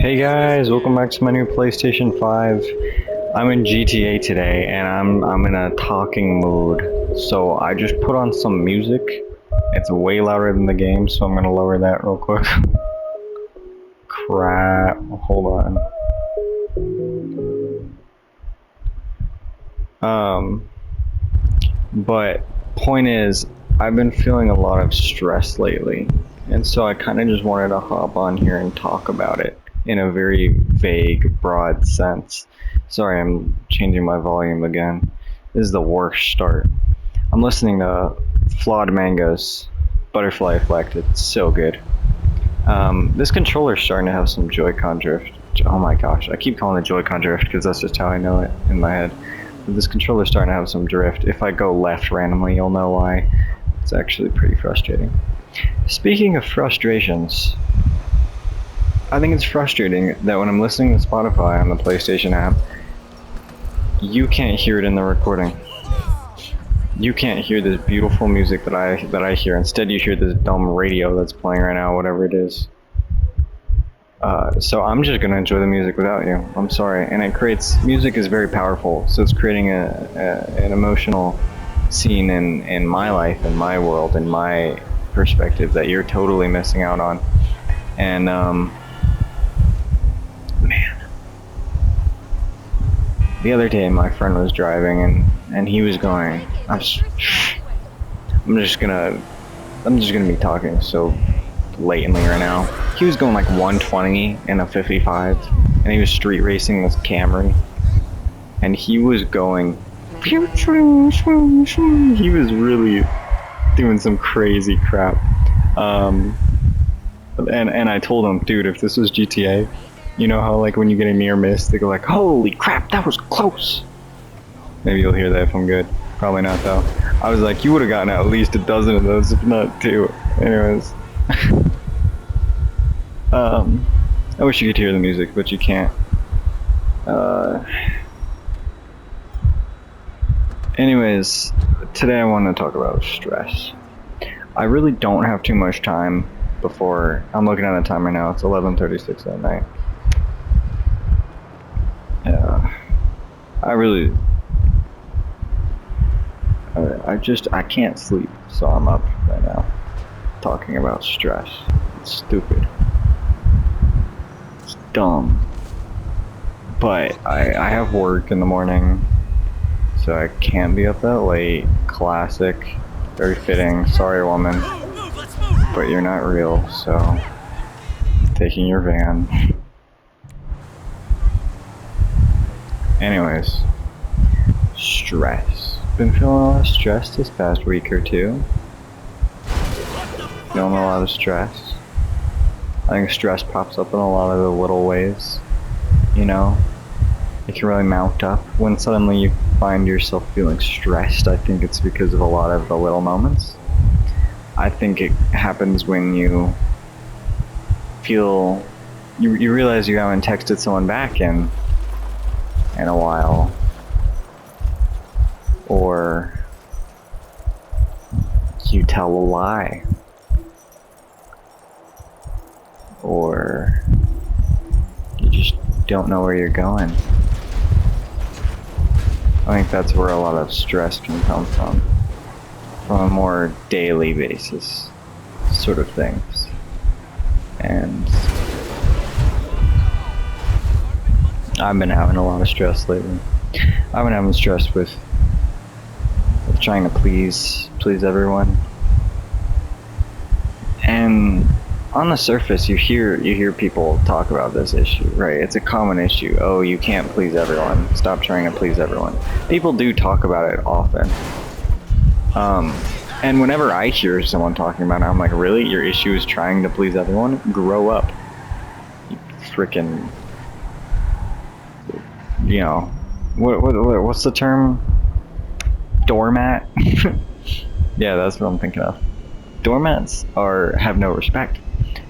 Hey guys, welcome back to my new PlayStation 5. I'm in GTA today and I'm in a talking mood. So I just put on some music. It's way louder than the game, so I'm gonna lower that real quick. Crap. Hold on. But point is, I've been feeling a lot of stress lately. And so I kind of just wanted to hop on here and talk about it in a very vague, broad sense. Sorry, I'm changing my volume again. This is the worst start. I'm listening to Flawed Mango's Butterfly Effect. It's so good. This controller's starting to have some Joy-Con drift. Oh my gosh, I keep calling it Joy-Con drift because that's just how I know it in my head. But this controller's starting to have some drift. If I go left randomly, you'll know why. It's actually pretty frustrating. Speaking of frustrations, I think it's frustrating that when I'm listening to Spotify on the PlayStation app, you can't hear it in the recording. You can't hear this beautiful music that I hear. Instead, you hear this dumb radio that's playing right now, whatever it is. So I'm just gonna enjoy the music without you. I'm sorry, and it creates music is very powerful. So it's creating an emotional scene in my life, in my world, in my perspective that you're totally missing out on. And man, the other day my friend was driving and he was going. I'm just gonna be talking so blatantly right now. He was going like 120 in a 55, and he was street racing this Camry, and he was going. He was really doing some crazy crap. And I told him, dude, if this was GTA, you know how like when you get a near miss, they go like, holy crap, that was close. Maybe you'll hear that if I'm good. Probably not though. I was like, you would have gotten at least a dozen of those, if not two. Anyways. I wish you could hear the music, but you can't. Anyways, today I want to talk about stress. I really don't have too much time before. I'm looking at the timer now. It's 11:36 at night. I can't sleep, so I'm up right now talking about stress. It's stupid. It's dumb. But I have work in the morning, so I can't be up that late. Classic. Very fitting. Sorry, woman. But you're not real, so taking your van. Anyways, stress. Been feeling a lot of stress this past week or two. Feeling a lot of stress. I think stress pops up in a lot of the little ways. You know, it can really mount up. When suddenly you find yourself feeling stressed, I think it's because of a lot of the little moments. I think it happens when you feel, you realize you haven't texted someone back in a while. Or you tell a lie. Or you just don't know where you're going. I think that's where a lot of stress can come from a more daily basis sort of things. And I've been having a lot of stress lately. I've been having stress with trying to please everyone. And on the surface, you hear people talk about this issue, right? It's a common issue. Oh, you can't please everyone. Stop trying to please everyone. People do talk about it often. And whenever I hear someone talking about it, I'm like, really? Your issue is trying to please everyone? Grow up. You frickin', you know, what's the term? Doormat? Yeah, that's what I'm thinking of. Doormats have no respect.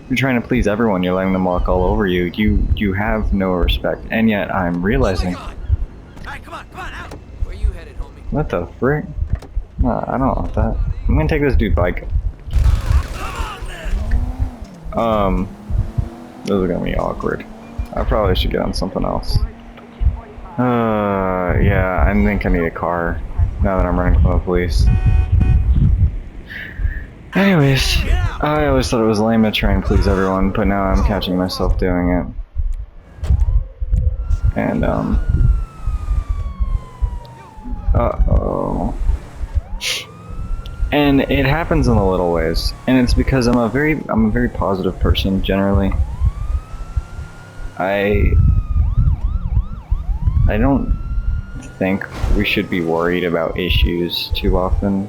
You're trying to please everyone, you're letting them walk all over you. You have no respect. And yet I'm realizing. Alright, come on, out. Where you headed, homie? What the frick? No, I don't want that. I'm gonna take this dude's bike. This is gonna be awkward. I probably should get on something else. Yeah, I think I need a car now that I'm running from the police. Anyways, I always thought it was lame to try and please everyone, but now I'm catching myself doing it. And, uh-oh. And it happens in the little ways, and it's because I'm a very positive person generally. I don't think we should be worried about issues too often.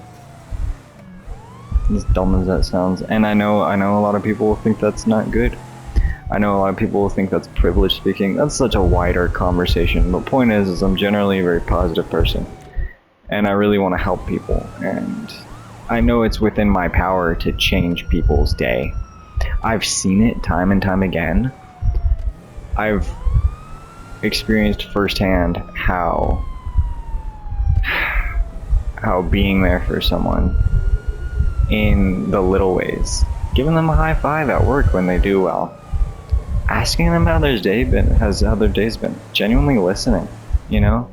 As dumb as that sounds, and I know a lot of people will think that's not good. I know a lot of people will think that's privilege speaking. That's such a wider conversation. But point is I'm generally a very positive person, and I really want to help people, and I know it's within my power to change people's day. I've seen it time and time again. I've experienced firsthand how being there for someone in the little ways, giving them a high five at work when they do well, asking them how their day's been, genuinely listening, you know,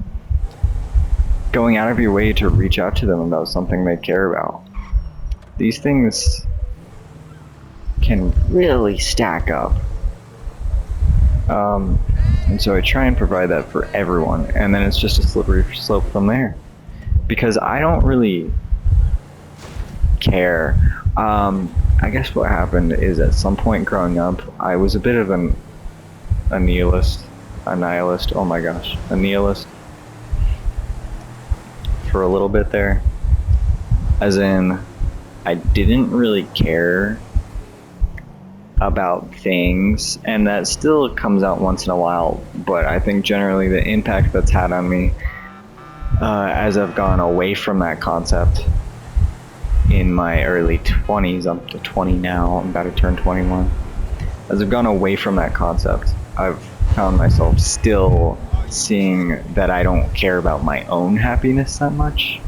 going out of your way to reach out to them about something they care about. These things can really stack up. And so I try and provide that for everyone, and then it's just a slippery slope from there. Because I don't really care. I guess what happened is at some point growing up, I was a bit of a nihilist, a nihilist for a little bit there. As in, I didn't really care about things, and that still comes out once in a while, but I think generally the impact that's had on me as I've gone away from that concept in my early 20s, I'm up to 20 now, I'm about to turn 21. As I've gone away from that concept, I've found myself still seeing that I don't care about my own happiness that much,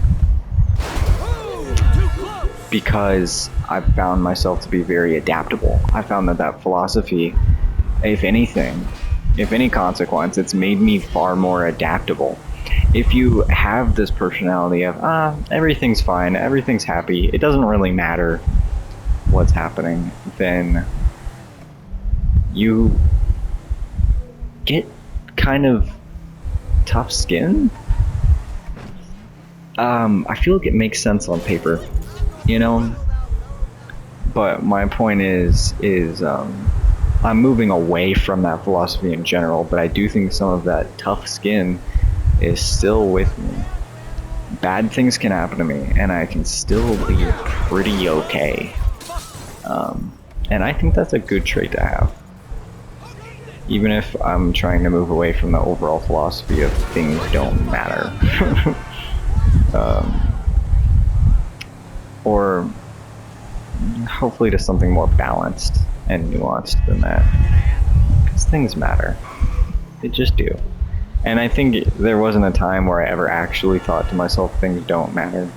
because I've found myself to be very adaptable. I found that philosophy, if anything, if any consequence, it's made me far more adaptable. If you have this personality of, everything's fine, everything's happy, it doesn't really matter what's happening, then you get kind of tough skin. I feel like it makes sense on paper, you know? But my point is I'm moving away from that philosophy in general, but I do think some of that tough skin is still with me. Bad things can happen to me, and I can still be pretty okay. And I think that's a good trait to have. Even if I'm trying to move away from the overall philosophy of things don't matter. Or hopefully to something more balanced and nuanced than that. Because things matter. They just do. And I think there wasn't a time where I ever actually thought to myself, things don't matter.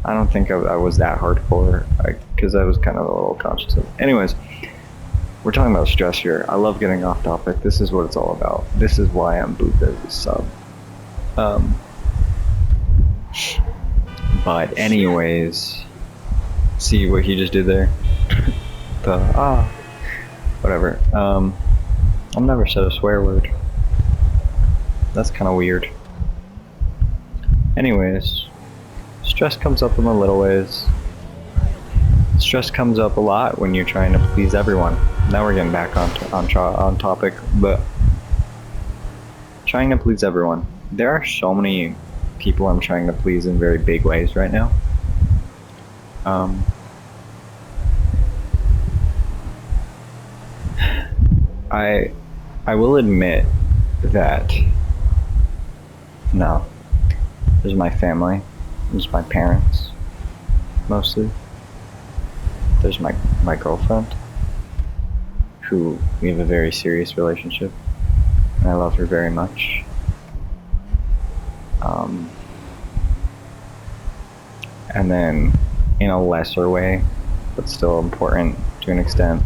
I don't think I was that hardcore, because I was kind of a little conscious of it. Anyways, we're talking about stress here. I love getting off topic. This is what it's all about. This is why I'm Booth as a sub. But anyways, see what he just did there? Whatever. I've never said a swear word. That's kind of weird. Anyways, stress comes up in the little ways. Stress comes up a lot when you're trying to please everyone. Now we're getting back on topic, but trying to please everyone. There are so many people I'm trying to please in very big ways right now. I will admit that no, there's my family, there's my parents, mostly. There's my girlfriend, who we have a very serious relationship, and I love her very much. And then, in a lesser way, but still important to an extent,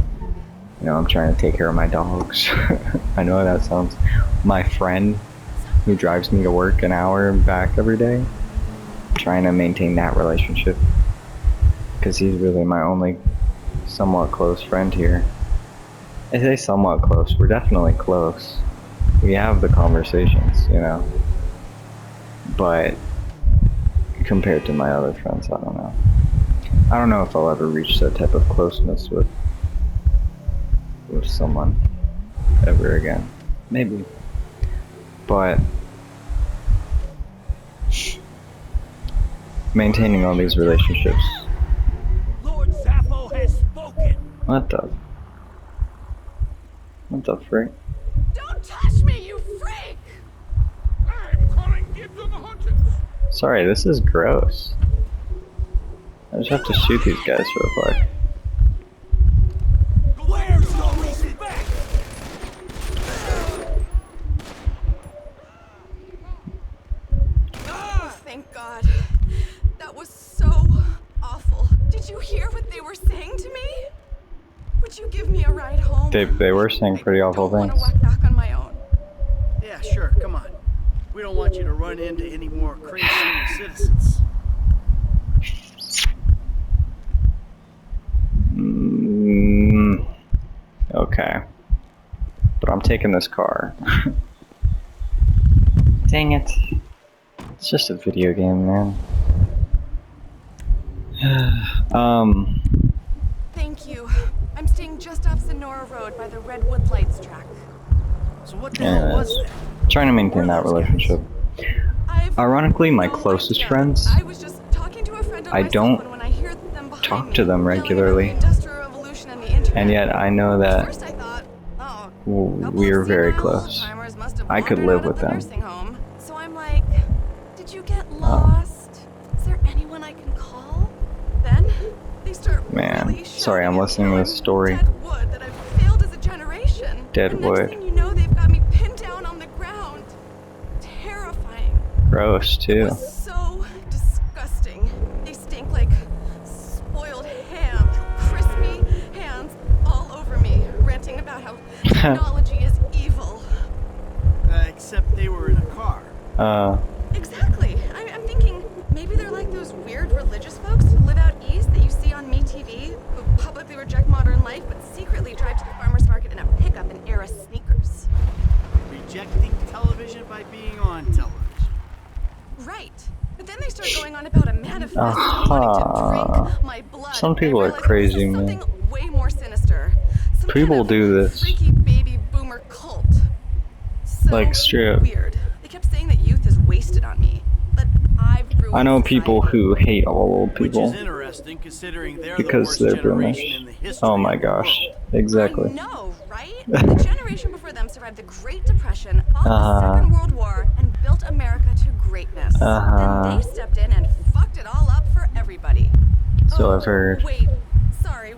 you know, I'm trying to take care of my dogs. I know how that sounds. My friend who drives me to work an hour and back every day, trying to maintain that relationship. Because he's really my only somewhat close friend here. I say somewhat close, we're definitely close. We have the conversations, you know. But compared to my other friends, I don't know. I don't know if I'll ever reach that type of closeness with someone ever again. Maybe. But maintaining all these relationships. Lord Sappho has spoken. What the frick? Don't touch me, you freak! I'm calling dibs on the hunters. Sorry, this is gross. I just have to shoot these guys real quick. Where's your respect? Oh, thank God. That was so awful. Did you hear what they were saying to me? Would you give me a ride home? They were saying pretty awful I things. don't want to walk back on my own. Yeah, sure, come on. We don't want you to run into any more crazy senior citizens. Okay. But I'm taking this car. Dang it. It's just a video game, man. Thank you. I'm staying just off Sonora Road by the Redwood Lights track. So what the hell was that? Trying to maintain that relationship. Ironically, my no closest idea. friends, I was just talking to a friend on I my don't cell phone when I hear them behind talk me to them yelling about the regularly. Industrial Revolution and the internet. And yet I know At that first I thought, oh, we are very couple of close. senile old-timers must have I could wandered live out of with the them. nursing home. So I'm like, did you get lost? Is there anyone I can call? Then they start Man, really sorry, I'm shouting at listening to me this how I'm story. dead wood, that I've failed as a generation. Dead and wood. Next thing you know, they've got me pinned down on the ground. Terrifying. Gross, It too. was so disgusting. They stink like spoiled ham, crispy hands all over me, ranting about how technology is evil. Except they were in a car. Exactly. I'm thinking maybe they're like those weird religious folks who live out east that you see on MeTV, who publicly reject modern life but secretly drive to the farmer's market in a pickup and Era sneakers. Rejecting television by being on television. Right. But then they start going on about a manifesto wanting to drink my blood. Some and I people are realize that crazy, this is man. something way more sinister. Some People kind of do this. freaky baby boomer cult. So Like, straight up. weird. They kept saying that youth is wasted on me, but I've ruined I know people society. who hate all old Which people is interesting considering they're because the they're worst generation in the boomers. history Oh my of the gosh, world. exactly. I know, right? The generation before them survived the Great Depression, fought the Second World War, and built America to greatness. Then they stepped in and fucked it all up for everybody. So I've heard. Wait, sorry,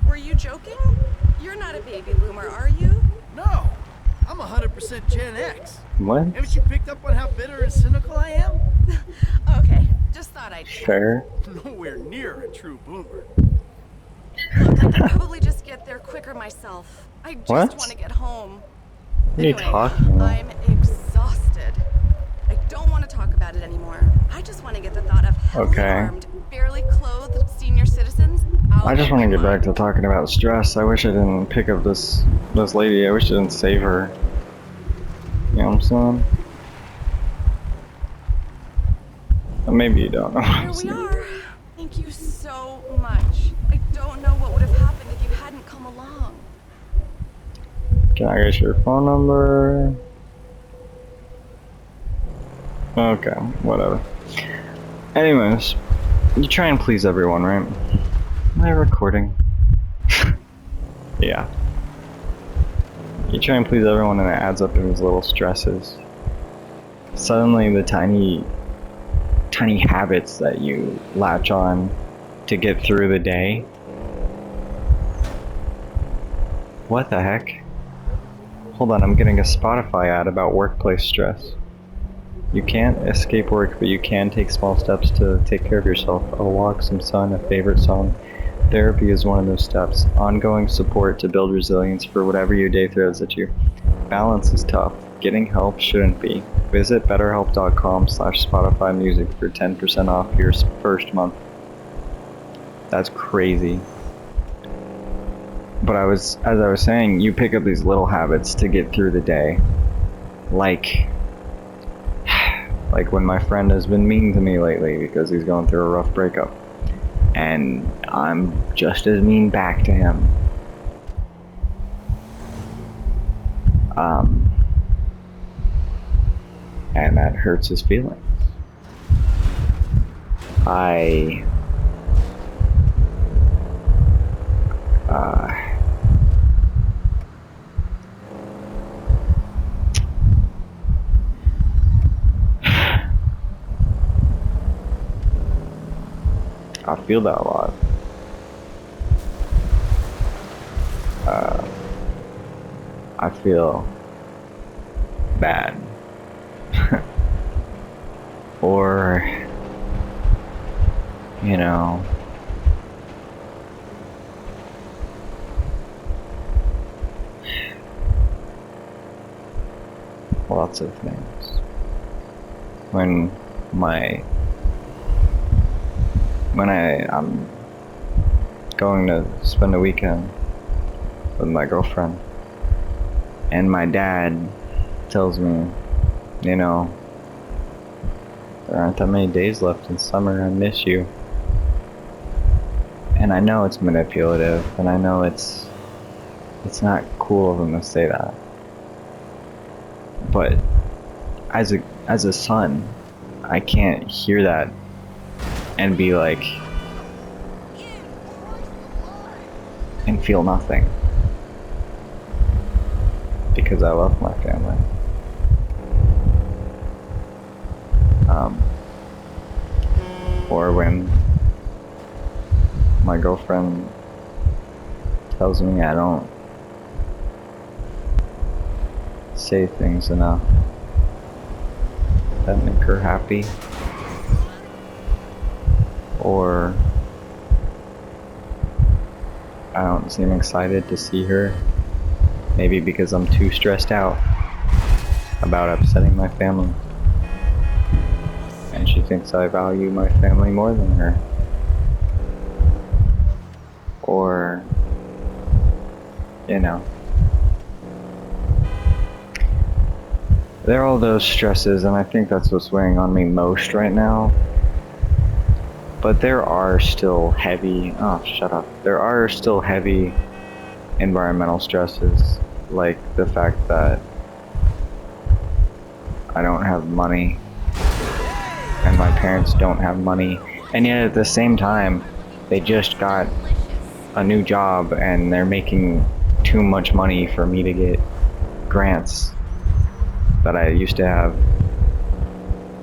were you joking? You're not a baby boomer, are you? No, I'm 100% Gen X. What? Haven't you picked up on how bitter and cynical I am? Okay, just thought I'd check. Fair. Nowhere near a true boomer. Look, I could probably just get there quicker myself. I just What? want to get home. What are you talking about? I'm exhausted. I don't want to talk about it anymore. I just want to get the thought of heavily Okay. armed, barely clothed senior citizens out I just of want to my get back mind. to talking about stress. I wish I didn't pick up this lady. I wish I didn't save her. You know what I'm saying? Or maybe you don't know. Here we are. Thank you so much. I don't know what would have happened if you hadn't come along. Can I get your phone number? Okay, whatever. Anyways, you try and please everyone, right? Am I recording? Yeah. You try and please everyone and it adds up in these little stresses. Suddenly the tiny habits that you latch on to get through the day. What the heck? Hold on, I'm getting a Spotify ad about workplace stress. You can't escape work, but you can take small steps to take care of yourself. A walk, some sun, a favorite song. Therapy is one of those steps. Ongoing support to build resilience for whatever your day throws at you. Balance is tough. Getting help shouldn't be. Visit betterhelp.com/Spotify Music for 10% off your first month. That's crazy. But as I was saying, you pick up these little habits to get through the day. Like when my friend has been mean to me lately because he's going through a rough breakup. And I'm just as mean back to him. And that hurts his feelings. I feel that a lot. I feel bad. Or, you know, lots of things. When I'm going to spend a weekend with my girlfriend, and my dad tells me, you know, there aren't that many days left in summer, I miss you. And I know it's manipulative, and I know it's not cool of him to say that. But as a son, I can't hear that and be like, and feel nothing, because I love my family. Or when my girlfriend tells me I don't say things enough that make her happy, or I don't seem excited to see her, maybe because I'm too stressed out about upsetting my family, and she thinks I value my family more than her. Or, you know, there are all those stresses, and I think that's what's weighing on me most right now. But there are still heavy, there are still heavy environmental stresses, like the fact that I don't have money, and my parents don't have money, and yet at the same time, they just got a new job and they're making too much money for me to get grants that I used to have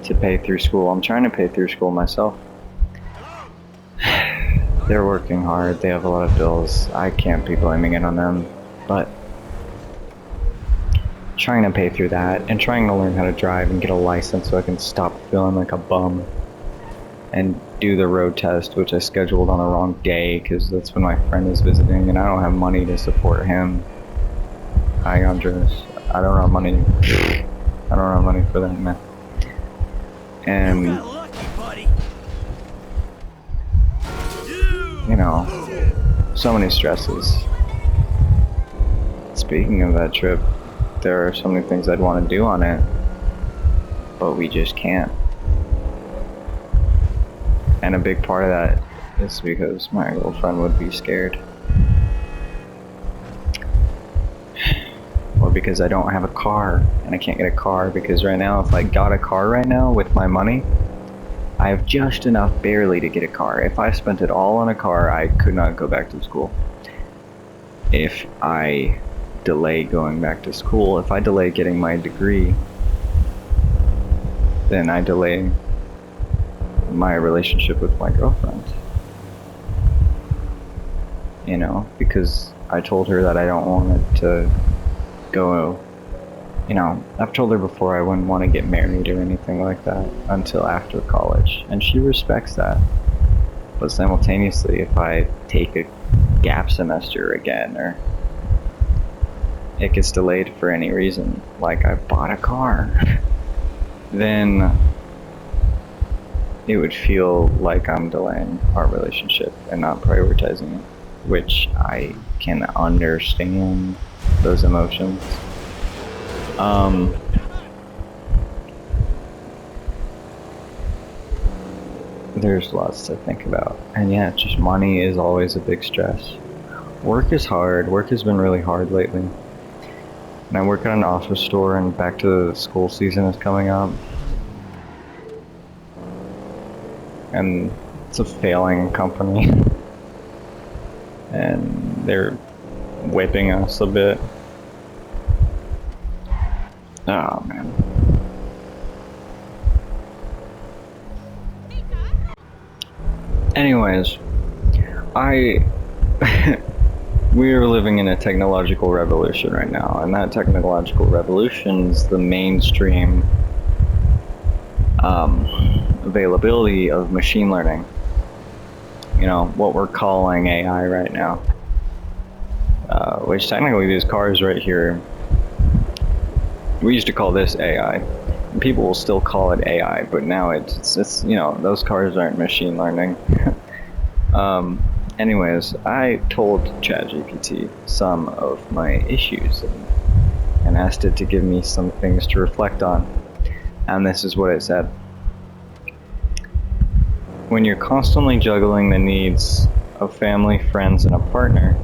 to pay through school. I'm trying to pay through school myself. They're working hard, they have a lot of bills, I can't be blaming it on them, but trying to pay through that, and trying to learn how to drive and get a license so I can stop feeling like a bum, and do the road test, which I scheduled on the wrong day because that's when my friend is visiting and I don't have money to support him. Hi Andres, I don't have money for that, man. And You got lucky, buddy. you know, so many stresses. Speaking of that trip, there are so many things I'd want to do on it, but we just can't. And a big part of that is because my girlfriend would be scared. Or because I don't have a car, and I can't get a car, because right now, if I got a car right now with my money, I have just enough barely to get a car. If I spent it all on a car, I could not go back to school. If I delay going back to school, if I delay getting my degree, then I delay my relationship with my girlfriend. You know, because I told her that I don't want it to go, you know, I've told her before I wouldn't want to get married or anything like that until after college, and she respects that. But simultaneously, if I take a gap semester again, or it gets delayed for any reason, like I bought a car, then it would feel like I'm delaying our relationship and not prioritizing it, which I can understand those emotions. There's lots to think about, and yeah, just money is always a big stress. Work is hard. Work has been really hard lately. And I work at an office store, and back to school season is coming up. And it's a failing company. And they're whipping us a bit. Oh man. Anyways, we are living in a technological revolution right now, and that technological revolution is the mainstream availability of machine learning. You know, what we're calling AI right now. Which technically these cars right here, we used to call this AI. And people will still call it AI, but now it's you know, those cars aren't machine learning. Anyways, I told ChatGPT some of my issues and asked it to give me some things to reflect on. And this is what it said. When you're constantly juggling the needs of family, friends, and a partner,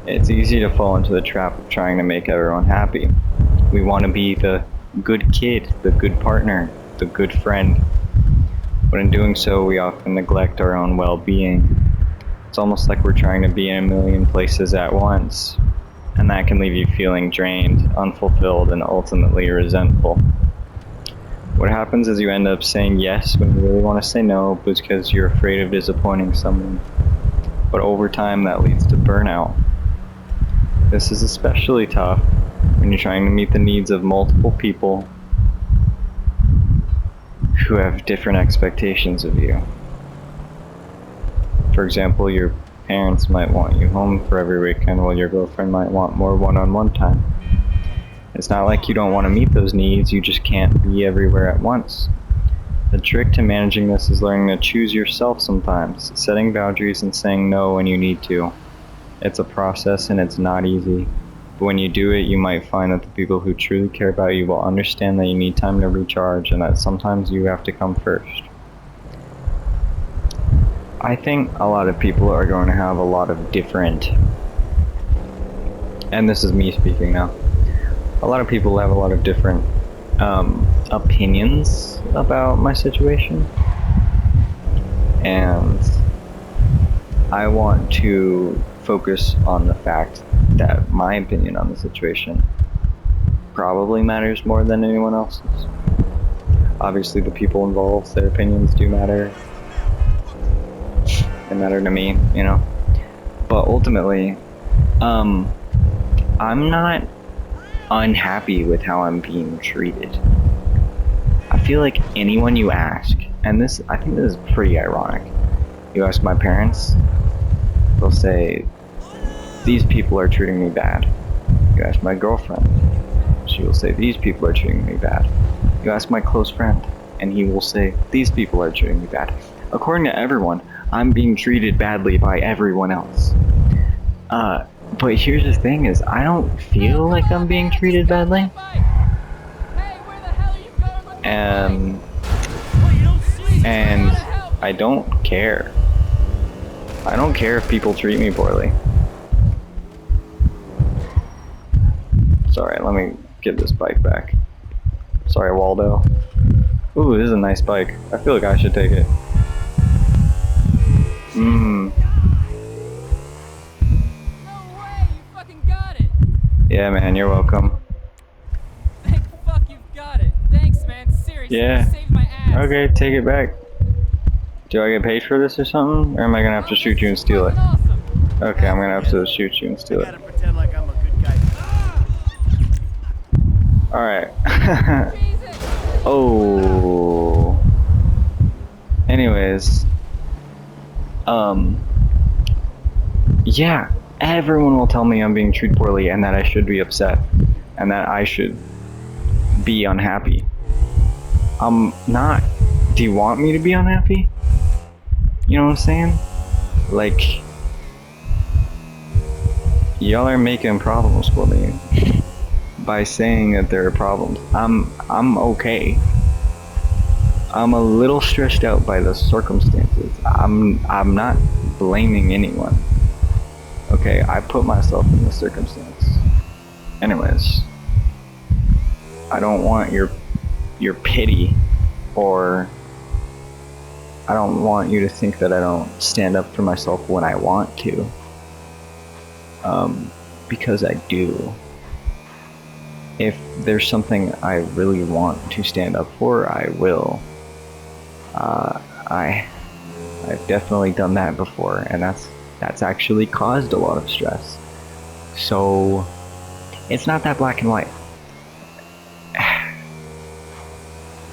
it's easy to fall into the trap of trying to make everyone happy. We want to be the good kid, the good partner, the good friend. But in doing so, we often neglect our own well-being. It's almost like we're trying to be in a million places at once, and that can leave you feeling drained, unfulfilled, and ultimately resentful. What happens is you end up saying yes when you really want to say no because you're afraid of disappointing someone. But over time, that leads to burnout. This is especially tough when you're trying to meet the needs of multiple people who have different expectations of you. For example, your parents might want you home for every weekend while your girlfriend might want more one-on-one time. It's not like you don't want to meet those needs, you just can't be everywhere at once. The trick to managing this is learning to choose yourself sometimes, setting boundaries and saying no when you need to. It's a process and it's not easy. But when you do it, you might find that the people who truly care about you will understand that you need time to recharge and that sometimes you have to come first. I think a lot of people are going to have a lot of different, and this is me speaking now, a lot of people have a lot of different opinions about my situation. And I want to focus on the fact that my opinion on the situation probably matters more than anyone else's. Obviously the people involved, their opinions do matter. They matter to me, you know. But ultimately, I'm not unhappy with how I'm being treated. I feel like anyone you ask, and this, I think this is pretty ironic. You ask my parents, they'll say, these people are treating me bad. You ask my girlfriend, she will say, these people are treating me bad. You ask my close friend, and he will say, these people are treating me bad. According to everyone, I'm being treated badly by everyone else. But here's the thing is, I don't feel like I'm being treated badly. And I don't care. I don't care if people treat me poorly. Sorry, let me get this bike back. Sorry, Waldo. Ooh, this is a nice bike. I feel like I should take it. Yeah, man, you're welcome. Thank fuck you've got it. Thanks, man. Seriously, Yeah. you saved my ass. Okay, take it back. Do I get paid for this or something? Or am I gonna have to shoot you and steal it? Awesome. Okay, I'm gonna have to shoot you and steal I it. gotta pretend like I'm a good guy. Alright. Jesus. Oh. Anyways. Yeah. Everyone will tell me I'm being treated poorly and that I should be upset and that I should be unhappy. I'm not. Do you want me to be unhappy? You know what I'm saying? Like, y'all are making problems for me by saying that there are problems. I'm okay. I'm a little stressed out by the circumstances. I'm not blaming anyone. Okay, I put myself in the circumstance. Anyways, I don't want your pity, or I don't want you to think that I don't stand up for myself when I want to. Because I do. If there's something I really want to stand up for, I will. I've definitely done that before, and that's actually caused a lot of stress. So it's not that black and white.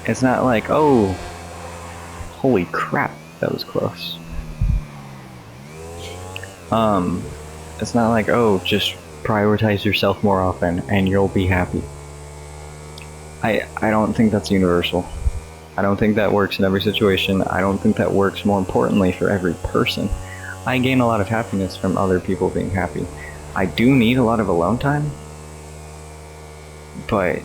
It's not like, oh, holy crap, that was close. It's not like, oh, just prioritize yourself more often and you'll be happy. I don't think that's universal. I don't think that works in every situation. I don't think that works, more importantly, for every person. I gain a lot of happiness from other people being happy. I do need a lot of alone time, but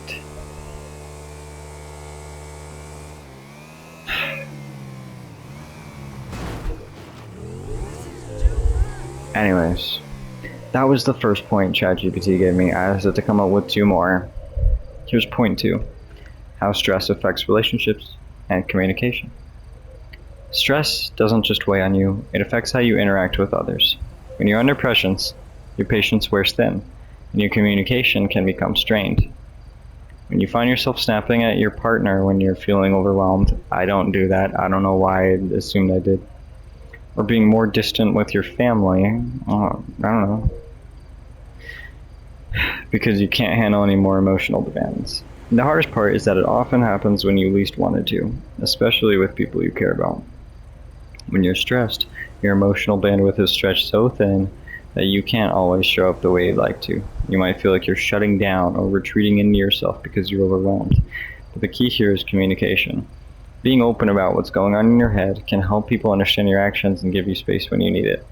anyways, that was the first point ChatGPT gave me. I had to come up with 2 more. Here's point 2. How stress affects relationships and communication. Stress doesn't just weigh on you, it affects how you interact with others. When you're under pressures, your patience wears thin, and your communication can become strained. When you find yourself snapping at your partner when you're feeling overwhelmed, I don't do that. I don't know why I assumed I did. Or being more distant with your family, I don't know. Because you can't handle any more emotional demands. And the hardest part is that it often happens when you least want it to, especially with people you care about. When you're stressed, your emotional bandwidth is stretched so thin that you can't always show up the way you'd like to. You might feel like you're shutting down or retreating into yourself because you're overwhelmed. But the key here is communication. Being open about what's going on in your head can help people understand your actions and give you space when you need it.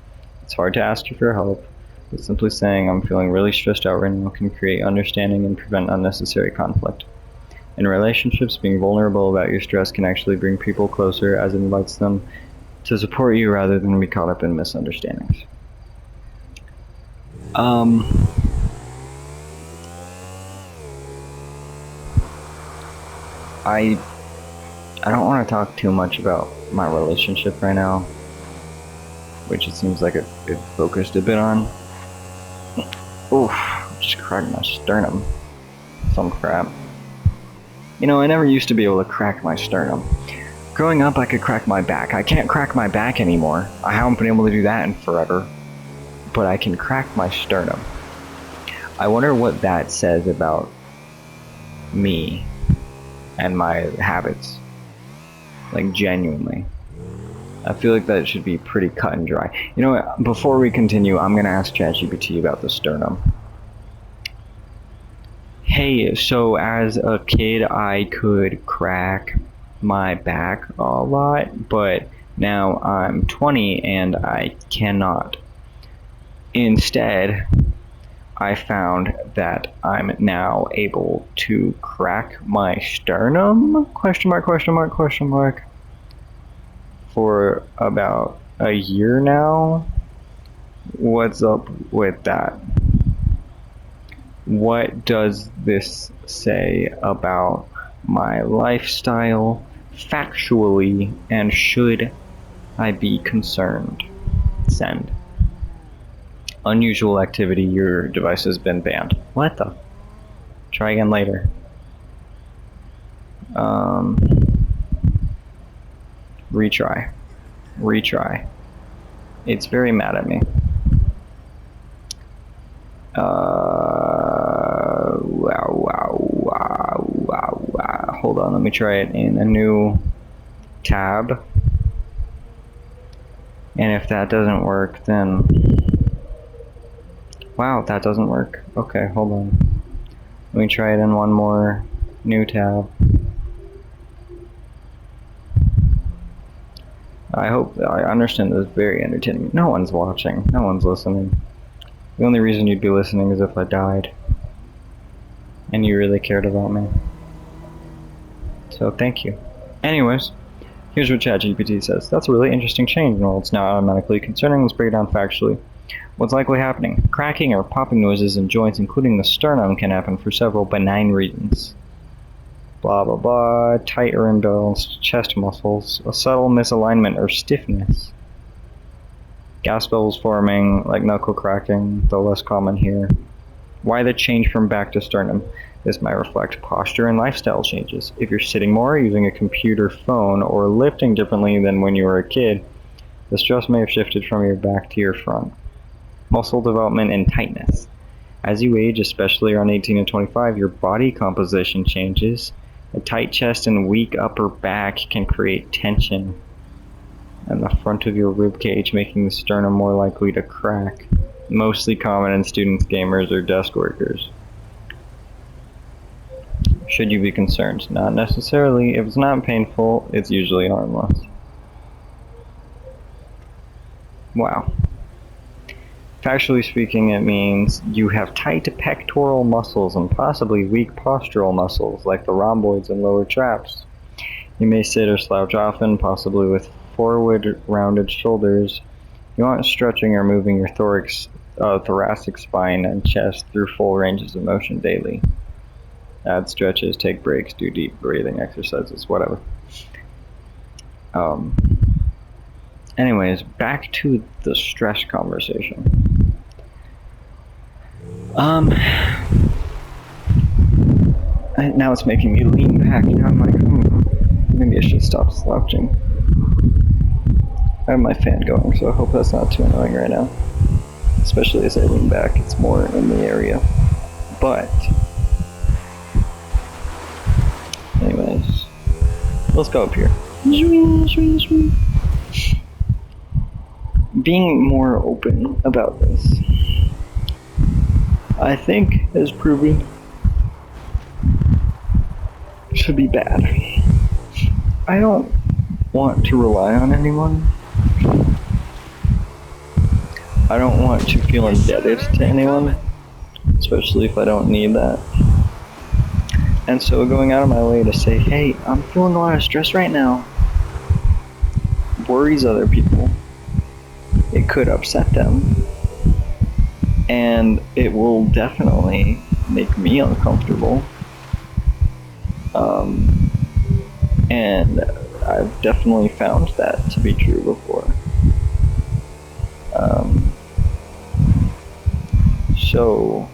It's hard to ask you for help, but simply saying, I'm feeling really stressed out right now, can create understanding and prevent unnecessary conflict. In relationships, being vulnerable about your stress can actually bring people closer, as it invites them to support you rather than be caught up in misunderstandings. I don't want to talk too much about my relationship right now, which it seems like it focused a bit on. Oof, just cracked my sternum. Some crap. You know, I never used to be able to crack my sternum. Growing up, I could crack my back. I can't crack my back anymore. I haven't been able to do that in forever. But I can crack my sternum. I wonder what that says about me and my habits. Like, genuinely. I feel like that should be pretty cut and dry. You know what? Before we continue, I'm going to ask ChatGPT about the sternum. Hey, so as a kid, I could crack my back a lot, but now I'm 20 and I cannot. Instead, I found that I'm now able to crack my sternum? Question mark, question mark, question mark. For about a year now. What's up with that? What does this say about my lifestyle factually, and should I be concerned? Send. Unusual activity, your device has been banned. What the? Try again later. Retry. Retry. It's very mad at me. Hold on, let me try it in a new tab. And if that doesn't work, then Wow, that doesn't work. Okay, hold on. Let me try it in one more new tab. I understand this is very entertaining. No one's watching. No one's listening. The only reason you'd be listening is if I died. And you really cared about me. So thank you. Anyways, here's what ChatGPT says. That's a really interesting change. Well, it's not automatically concerning. Let's break it down factually. What's likely happening? Cracking or popping noises in joints, including the sternum, can happen for several benign reasons. Blah blah blah, tight or imbalanced chest muscles, a subtle misalignment or stiffness. Gas bubbles forming, like knuckle cracking, though less common here. Why the change from back to sternum? This might reflect posture and lifestyle changes. If you're sitting more, using a computer, phone, or lifting differently than when you were a kid, the stress may have shifted from your back to your front. Muscle development and tightness. As you age, especially around 18 and 25, your body composition changes. A tight chest and weak upper back can create tension in the front of your rib cage, making the sternum more likely to crack. Mostly common in students, gamers, or desk workers. Should you be concerned? Not necessarily. If it's not painful, it's usually harmless. Wow. Factually speaking, it means you have tight pectoral muscles and possibly weak postural muscles, like the rhomboids and lower traps. You may sit or slouch often, possibly with forward rounded shoulders. You aren't stretching or moving your thoracic spine and chest through full ranges of motion daily. Add stretches, take breaks, do deep breathing exercises, whatever. Anyways, back to the stress conversation. Now it's making me lean back. Now I'm like, maybe I should stop slouching. I have my fan going, so I hope that's not too annoying right now. Especially as I lean back, it's more in the area. But, anyways, let's go up here. Being more open about this, I think, has proven to be bad. I don't want to rely on anyone. I don't want to feel indebted to anyone, especially if I don't need that. And so going out of my way to say, hey, I'm feeling a lot of stress right now, worries other people. It could upset them. And it will definitely make me uncomfortable. And I've definitely found that to be true before. So,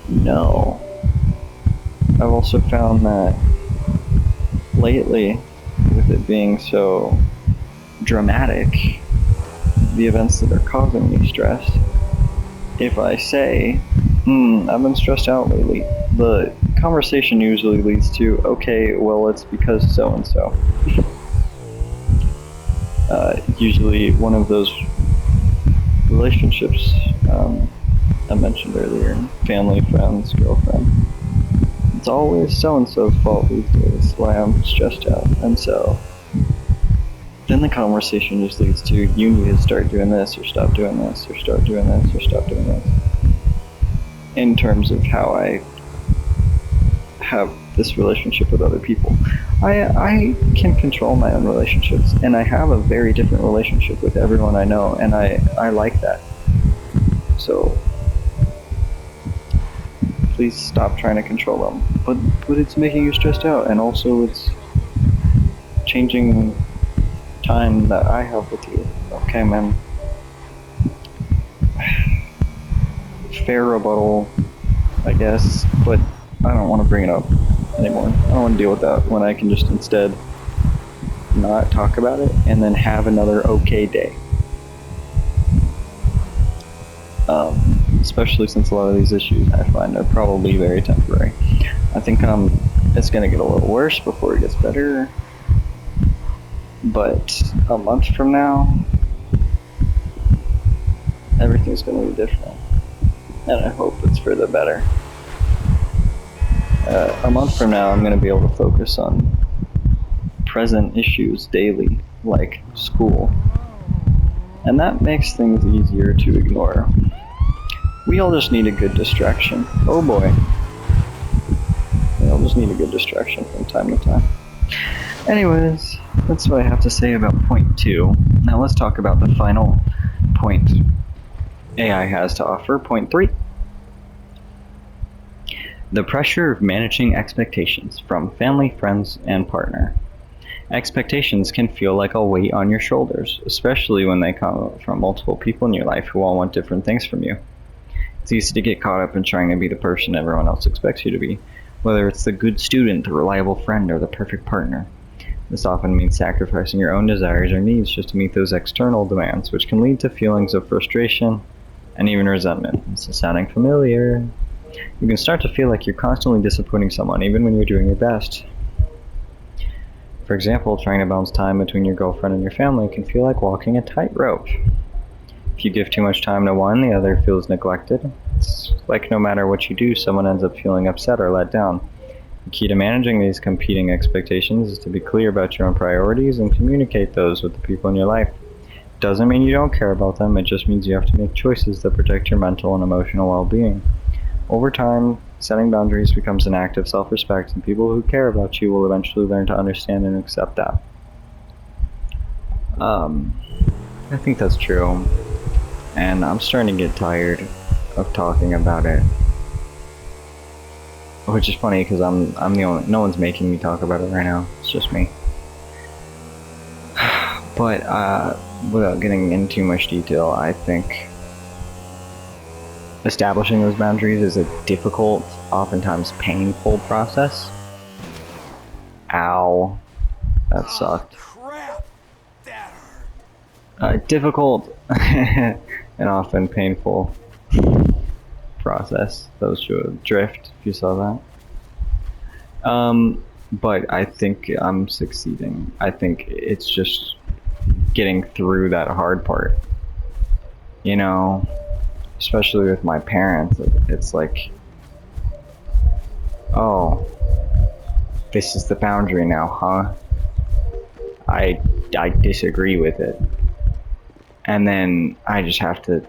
no. I've also found that lately, with it being so dramatic, the events that are causing me stress, if I say, I've been stressed out lately, the conversation usually leads to, okay, well, it's because so-and-so. Usually one of those relationships I mentioned earlier, family, friends, girlfriend, it's always so-and-so's fault these days, why I'm stressed out. And so then the conversation just leads to, you need to start doing this, or stop doing this, or start doing this, or stop doing this. In terms of how I have this relationship with other people. I can control my own relationships, and I have a very different relationship with everyone I know, and I like that. So please stop trying to control them. But it's making you stressed out, and also it's changing time that I have with you. Okay, man. Fair rebuttal, I guess, but I don't want to bring it up anymore. I don't want to deal with that when I can just instead not talk about it and then have another okay day. Especially since a lot of these issues I find are probably very temporary. I think it's going to get a little worse before it gets better. But a month from now, everything's going to be different. And I hope it's for the better. A month from now, I'm going to be able to focus on present issues daily, like school. And that makes things easier to ignore. We all just need a good distraction. Oh boy. We all just need a good distraction from time to time. Anyways, that's what I have to say about point 2. Now let's talk about the final point AI has to offer, point 3. The pressure of managing expectations from family, friends, and partner. Expectations can feel like a weight on your shoulders, especially when they come from multiple people in your life who all want different things from you. It's easy to get caught up in trying to be the person everyone else expects you to be, whether it's the good student, the reliable friend, or the perfect partner. This often means sacrificing your own desires or needs just to meet those external demands, which can lead to feelings of frustration and even resentment. This is sounding familiar. You can start to feel like you're constantly disappointing someone, even when you're doing your best. For example, trying to balance time between your girlfriend and your family can feel like walking a tightrope. If you give too much time to one, the other feels neglected. It's like no matter what you do, someone ends up feeling upset or let down. The key to managing these competing expectations is to be clear about your own priorities and communicate those with the people in your life. It doesn't mean you don't care about them, it just means you have to make choices that protect your mental and emotional well-being. Over time, setting boundaries becomes an act of self-respect, and people who care about you will eventually learn to understand and accept that. I think that's true, and I'm starting to get tired of talking about it. Which is funny, because I'm the only, no one's making me talk about it right now, it's just me. But, without getting into too much detail, I think establishing those boundaries is a difficult, oftentimes painful process. Ow. That sucked. Crap! That hurt. Difficult and often painful process. Those should drift, if you saw that. But I think I'm succeeding. I think it's just getting through that hard part. You know, especially with my parents, it's like, oh, this is the boundary now, huh? I disagree with it. And then I just have to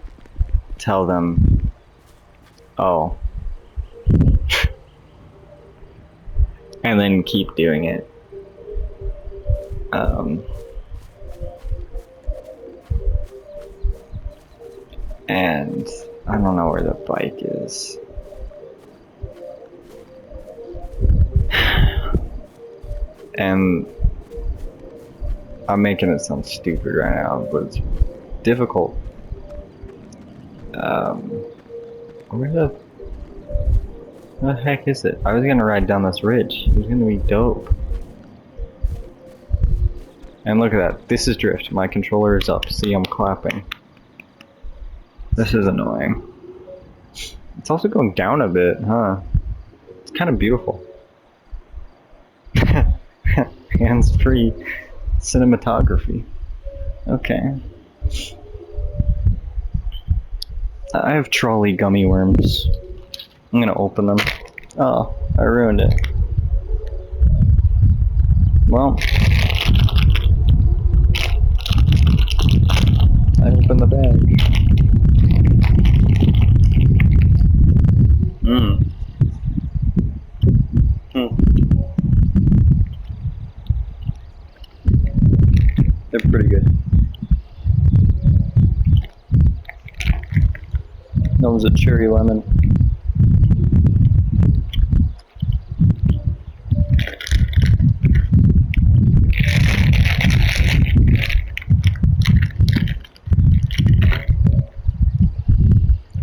tell them, oh. And then keep doing it. And I don't know where the bike is. And I'm making it sound stupid right now, but it's difficult. Where the heck is it? I was gonna ride down this ridge. It was gonna be dope. And look at that. This is drift. My controller is up. See, I'm clapping. This is annoying. It's also going down a bit, huh? It's kind of beautiful. Hands-free cinematography. Okay. I have trolley gummy worms. I'm gonna open them. Oh, I ruined it. Well, I opened the bag. They're pretty good. That was a cherry lemon.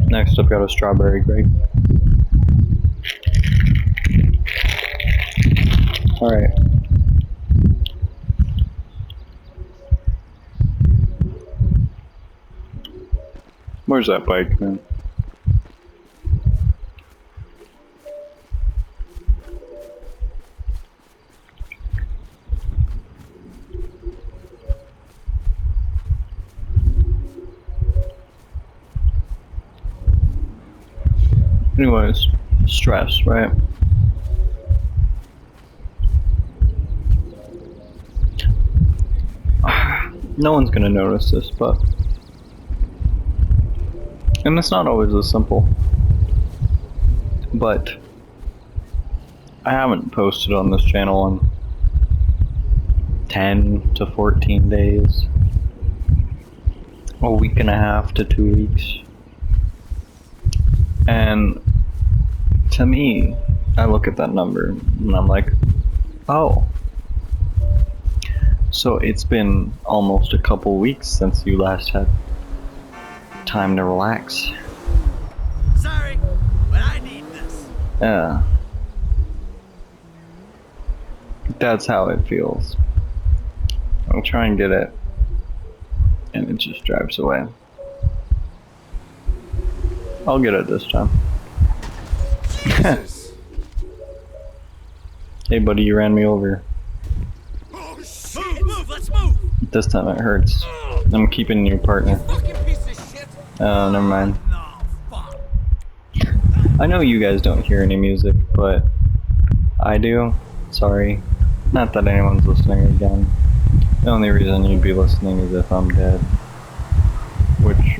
Next I've got a strawberry grape. Alright. Where's that bike, man? Anyways, stress, right? No one's gonna notice this, but... And it's not always this simple. But... I haven't posted on this channel in 10 to 14 days. A week and a half to 2 weeks. And... to me, I look at that number and I'm like, oh. So it's been almost a couple weeks since you last had time to relax. Sorry, but I need this. Yeah. That's how it feels. I'll try and get it, and it just drives away. I'll get it this time. Hey buddy, you ran me over. Oh shit! Move, let's move! This time it hurts. I'm keeping your partner. Fucking piece of shit! Oh, never mind. No, fuck. I know you guys don't hear any music, but I do. Sorry. Not that anyone's listening again. The only reason you'd be listening is if I'm dead. Which,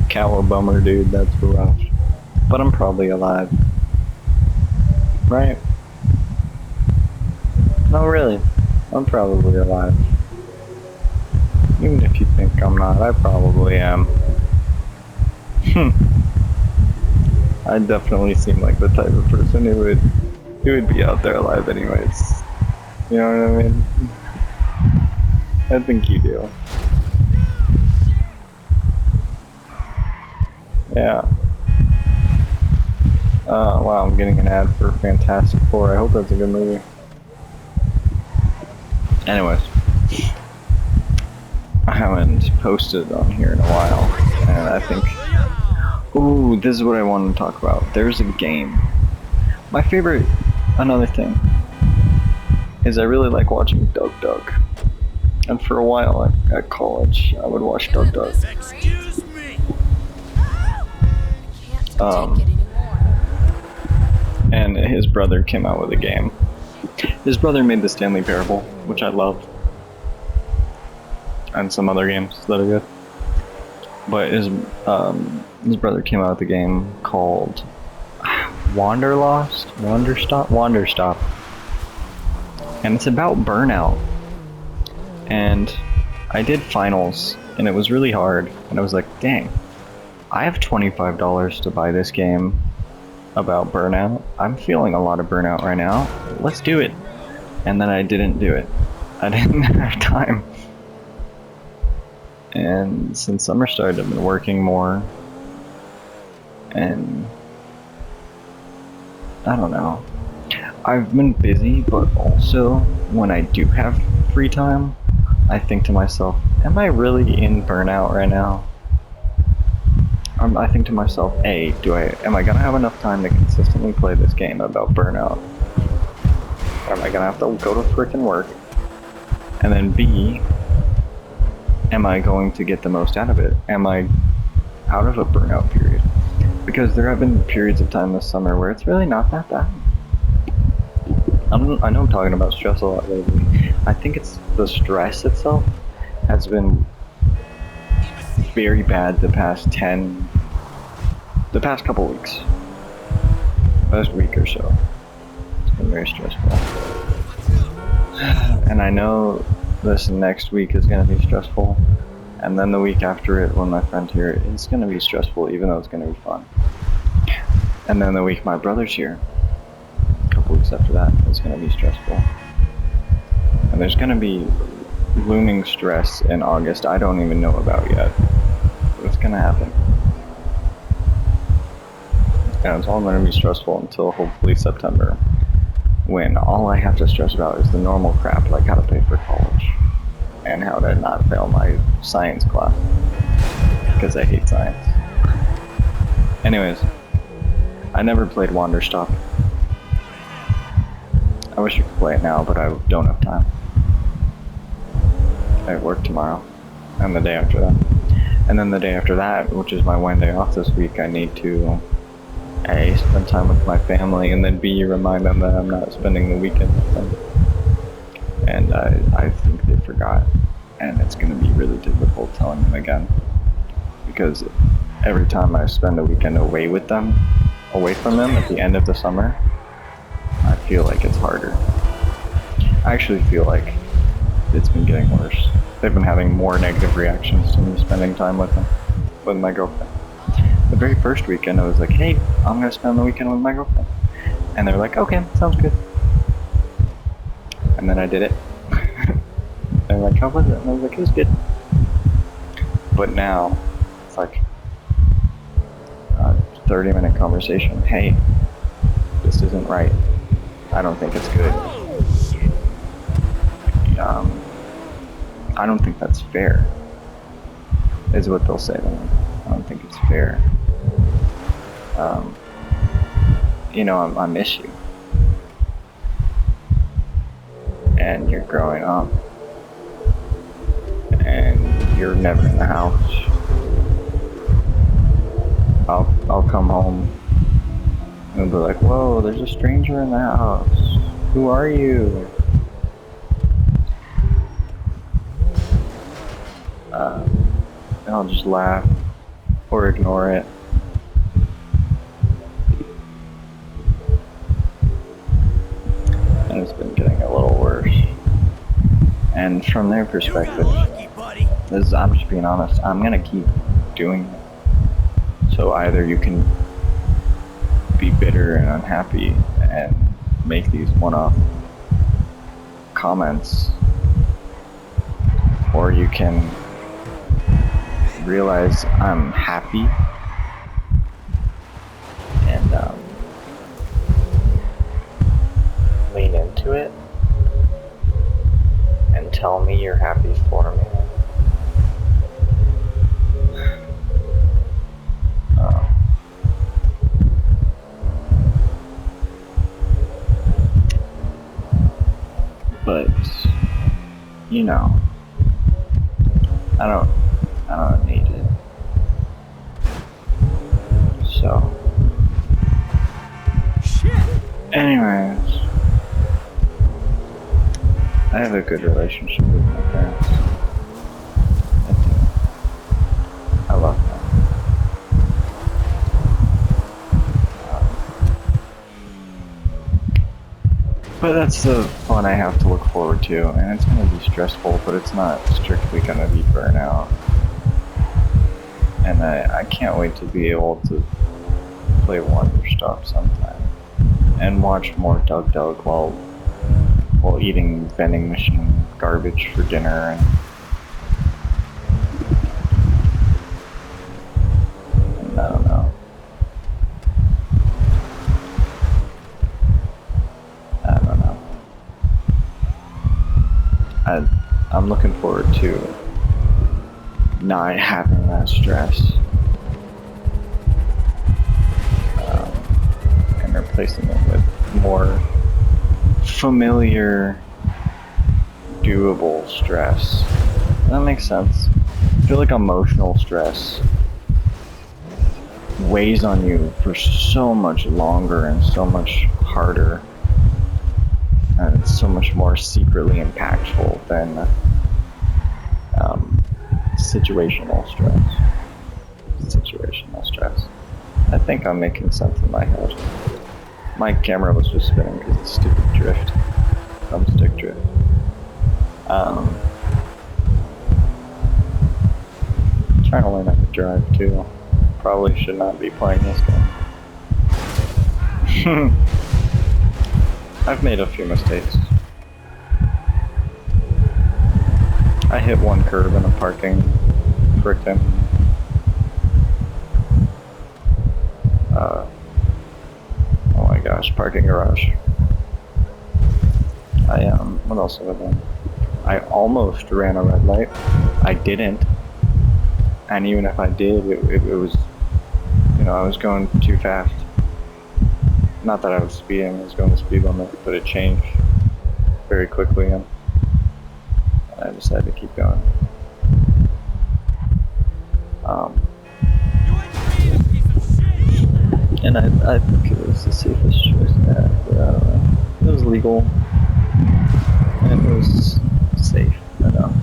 cowabummer dude, that's rough. But I'm probably alive. Right? No, really. I'm probably alive. Even if you think I'm not, I probably am. I definitely seem like the type of person who would be out there alive anyways. You know what I mean? I think you do. Yeah. Wow, I'm getting an ad for Fantastic Four. I hope that's a good movie. Anyways. I haven't posted on here in a while, and I think... Ooh, this is what I wanted to talk about. There's a game. My favorite... Another thing. Is I really like watching Doug Duck. And for a while at college, I would watch Doug Duck. Excuse me! And his brother came out with a game. His brother made the Stanley Parable, which I love. And some other games that are good. But his brother came out with a game called Wanderstop? And it's about burnout. And I did finals, and it was really hard. And I was like, dang, I have $25 to buy this game about burnout. I'm feeling a lot of burnout right now. Let's do it. And then I didn't do it. I didn't have time. And since summer started, I've been working more. And I don't know. I've been busy, but also when I do have free time, I think to myself, am I really in burnout right now? I think to myself, A, am I gonna have enough time to consistently play this game about burnout? Or am I gonna have to go to frickin' work? And then B, am I going to get the most out of it? Am I out of a burnout period? Because there have been periods of time this summer where it's really not that bad. I know I'm talking about stress a lot lately. I think it's the stress itself has been very bad the past couple weeks. Last week or so. It's been very stressful. And I know this next week is going to be stressful. And then the week after it, when my friend's here, it's going to be stressful, even though it's going to be fun. And then the week my brother's here, a couple weeks after that, it's going to be stressful. And there's going to be looming stress in August I don't even know about yet. But it's going to happen. And it's all going to be stressful until hopefully September, when all I have to stress about is the normal crap, like how to pay for college and how to not fail my science class, because I hate science. Anyways, I never played Wanderstop. I wish I could play it now, but I don't have time. I work tomorrow, and the day after that. And then the day after that, which is my one day off this week, I need to A, spend time with my family, and then B, remind them that I'm not spending the weekend with them. And I think they forgot, and it's going to be really difficult telling them again, because every time I spend a weekend away from them at the end of the summer, I feel like it's harder. I actually feel like it's been getting worse. They've been having more negative reactions to me spending time with them, with my girlfriend. The very first weekend, I was like, hey, I'm going to spend the weekend with my girlfriend. And they're like, okay, sounds good. And then I did it. They're like, how was it? And I was like, it was good. But now, it's like a 30-minute conversation. Hey, this isn't right. I don't think it's good. I don't think that's fair, is what they'll say to me. I don't think it's fair. You know, I miss you. And you're growing up. And you're never in the house. I'll come home and be like, whoa, there's a stranger in the house. Who are you? And I'll just laugh or ignore it. And it's been getting a little worse. And from their perspective, I'm just being honest, I'm gonna keep doing it. So either you can be bitter and unhappy and make these one-off comments, or you can realize I'm happy and lean into it and tell me you're happy for me. But you know, I don't need it. So, anyways, I have a good relationship with my parents. I do. I love them. But that's the fun I have to look forward to, and it's going to be stressful, but it's not strictly going to be burnout. And I can't wait to be able to play Wonderstop sometime, and watch more Doug Doug while eating vending machine garbage for dinner. And I don't know. I'm looking forward to not having that stress, and replacing it with more familiar, doable stress. That makes sense. I feel like emotional stress weighs on you for so much longer and so much harder. And it's so much more secretly impactful than situational stress. I think I'm making sense in my head. My camera was just spinning because of stupid drift. Thumbstick drift. Trying to learn how to drive too. Probably should not be playing this game. I've made a few mistakes. I hit one curb in a parking frickin' oh my gosh, parking garage. What else have I done? I almost ran a red light. I didn't. And even if I did, it was, you know, I was going too fast. Not that I was speeding, I was going the speed limit, but it changed very quickly, and I decided to keep going. And I think it was the safest choice to have, but I don't know. It was legal, and it was safe enough.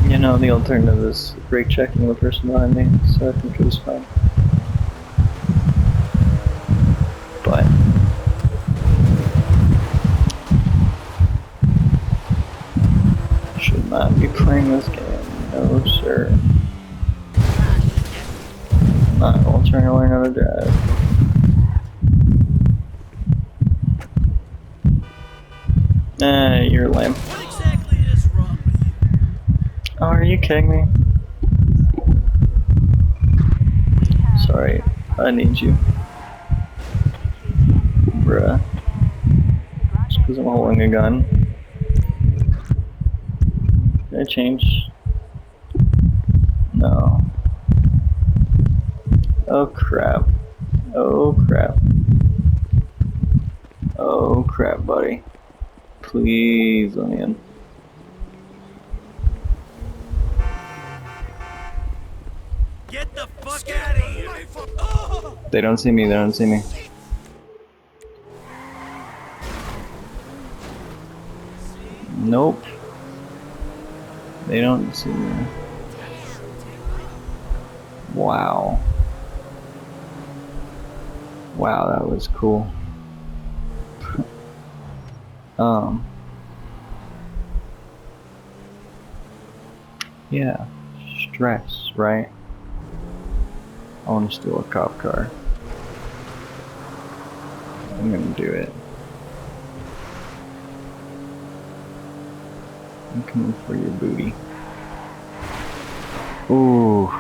You know, the alternative is brake checking the person behind me, so I think it was fine. But should not be playing this game, no sir. Not while trying to learn how to drive. You're lame. What exactly is wrong with you? Oh, are you kidding me? Sorry, I need you. Bruh. Just because I'm holding a gun. Did I change? No. Oh crap. Oh crap. Oh crap, buddy. Please let me in. Get the fuck out of here! Oh! They don't see me, they don't see me. Nope. They don't see me. Wow. Wow, that was cool. Yeah, stress, right? I want to steal a cop car. I'm gonna do it. I'm coming for your booty. Ooh.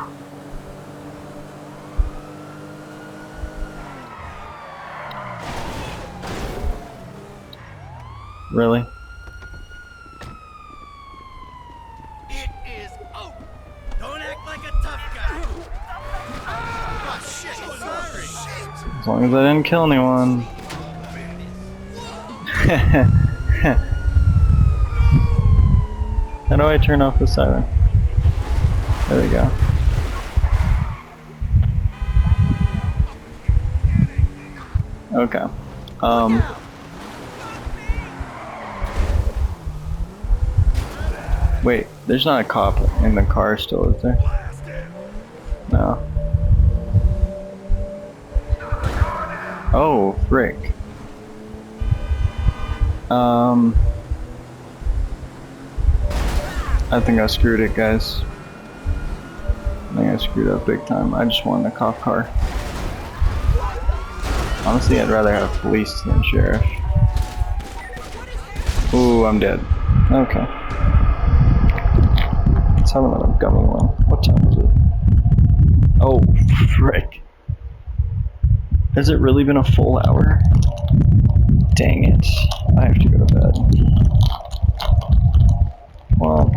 Really? It is over! Don't act like a tough guy! Oh shit, sorry! As long as I didn't kill anyone. How do I turn off the siren? There we go. Okay. Wait, there's not a cop in the car still, is there? No. Oh, frick. I think I screwed it, guys. I think I screwed up big time. I just wanted a cop car. Honestly, I'd rather have police than sheriff. Ooh, I'm dead. Okay. Let's have another gummy one. What time is it? Oh, frick. Has it really been a full hour? Dang it. I have to go to bed. Well,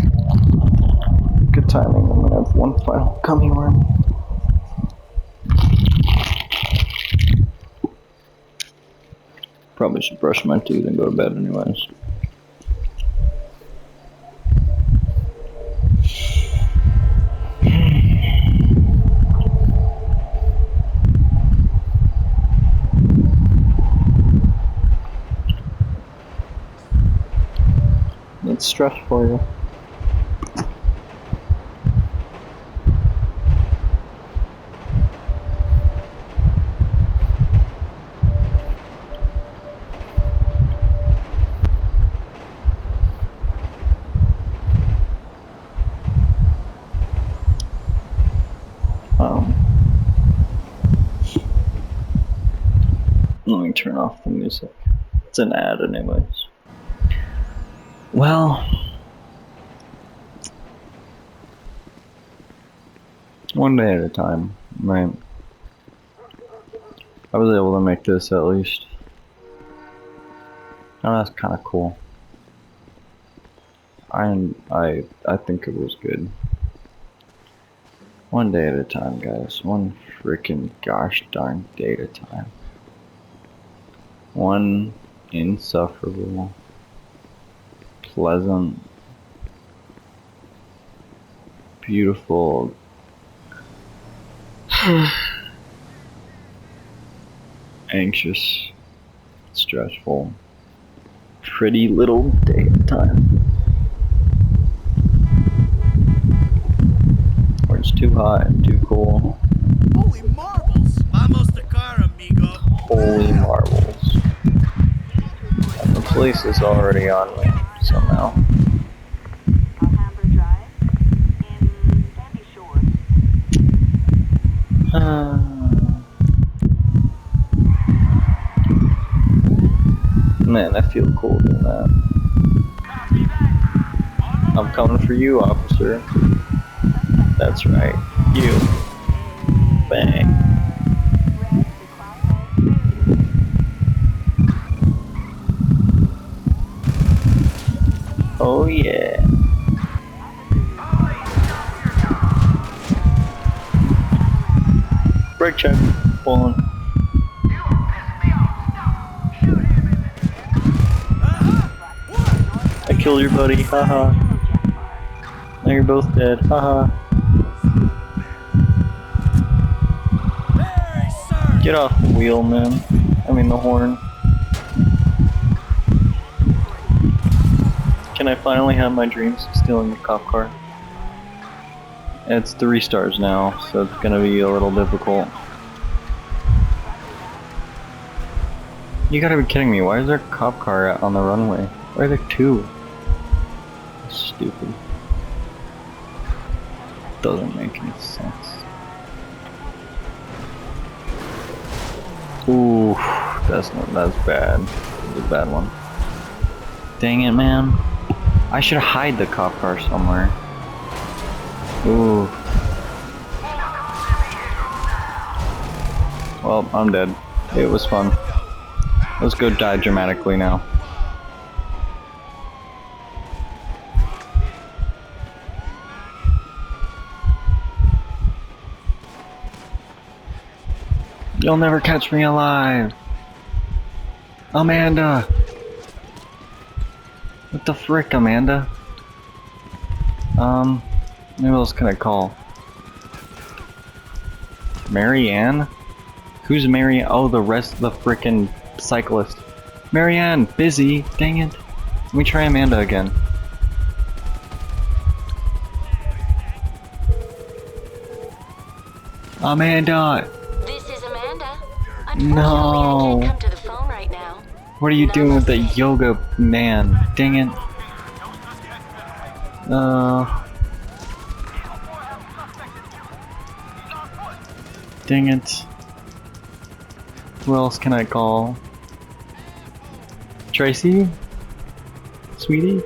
good timing. I'm gonna have one final gummy worm. Probably should brush my teeth and go to bed anyways. It's stress for you. Let me turn off the music. It's an ad anyways. Well, one day at a time, right? I was able to make this at least. Oh, that's kind of cool. I think it was good. One day at a time, guys. One freaking gosh darn day at a time. One insufferable, pleasant, beautiful Anxious, stressful, pretty little day at a time. Or it's too hot and too cool. Holy marbles! Vamos de car, amigo. Holy marbles. And the police is already on me somehow. Alhambra Drive in Sandy Shores. Man, I feel cool doing that. I'm coming for you, officer. That's right. You. Bang. Oh yeah. Brake check. Hold on. I killed your buddy. Haha. Now you're both dead. Haha. Get off the wheel, man. I mean the horn. Can I finally have my dreams of stealing the cop car? It's 3 stars now, so it's gonna be a little difficult. You gotta be kidding me, why is there a cop car out on the runway? Why are there 2? That's stupid. Doesn't make any sense. Ooh, that's bad. That's a bad one. Dang it, man. I should hide the cop car somewhere. Ooh. Well, I'm dead. It was fun. Let's go die dramatically now. You'll never catch me alive. Amanda. What the frick, Amanda? Who else can I call? Marianne? Who's Marianne? Oh, the rest of the frickin' cyclist. Marianne, busy. Dang it. Let me try Amanda again. Amanda! This is Amanda. No. Unfortunately, I can't come to the phone right now. What are you doing with the yoga man? Dang it. Dang it. Who else can I call? Tracy? Sweetie?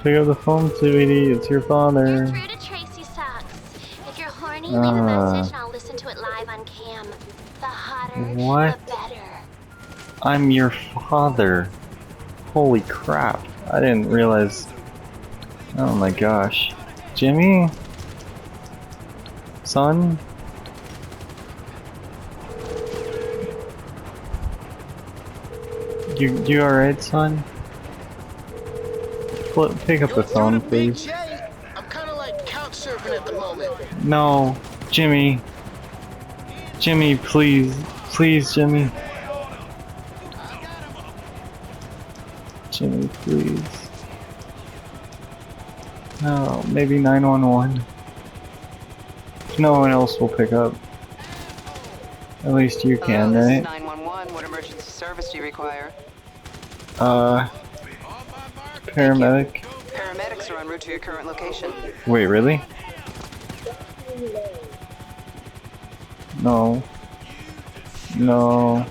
Pick up the phone, sweetie. It's your father. You're through to Tracy Socks. If you're horny, leave a message and I'll listen to it live on cam. The hotter, What? the better. I'm your father. Holy crap. I didn't realize. Oh my gosh. Jimmy? Son? You alright, son? Pick up the phone, please. I'm kind of like couch surfing at the moment. No. Jimmy. Jimmy, please. Please, Jimmy. Jimmy, please. No, maybe 911. No one else will pick up. At least you can, This is right? 911. What emergency service do you require? Paramedic. Paramedics are en route to your current location. Wait, really? No. No.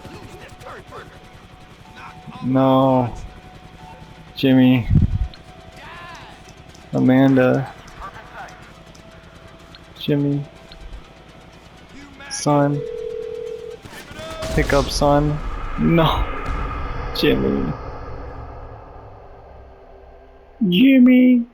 No. Jimmy. Amanda. Jimmy. Son. Pick up, son. No. Jimmy. Jimmy.